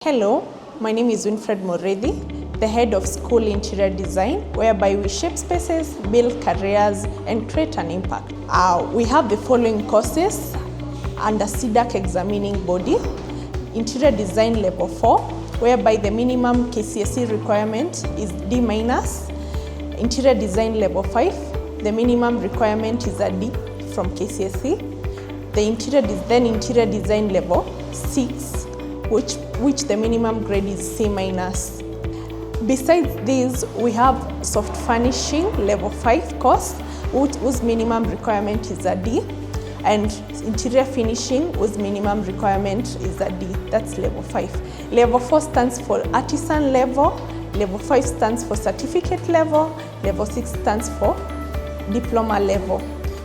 Hello, my name is Winfred Moredi, the head of School Interior Design, whereby we shape spaces, build careers, and create an impact. We have the following courses under CDAC examining body: Interior Design Level 4, whereby the minimum KCSE requirement is D-. Interior Design Level 5, the minimum requirement is a D from KCSE. The Interior Design Level 6, which the minimum grade is C-. Besides these, we have Soft Furnishing Level 5 course, whose minimum requirement is a D, and Interior Finishing, whose minimum requirement is a D. That's Level 5. Level 4 stands for Artisan Level, Level 5 stands for Certificate Level, Level 6 stands for Diploma Level.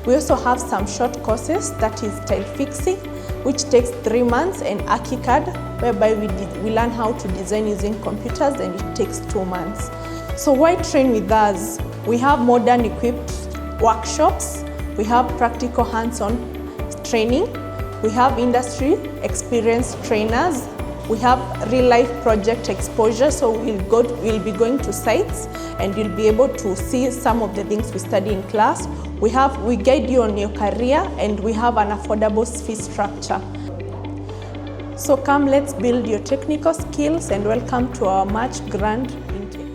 We also have some short courses, that is Tile Fixing, which takes 3 months, and ArchiCAD, whereby we learn how to design using computers, and it takes 2 months. So why train with us? We have modern equipped workshops, we have practical hands-on training, we have industry experienced trainers, we have real-life project exposure, so we'll be going to sites and you'll be able to see some of the things we study in class. We guide you on your career, and we have an affordable fee structure. So come, let's build your technical skills, and welcome to our March Grand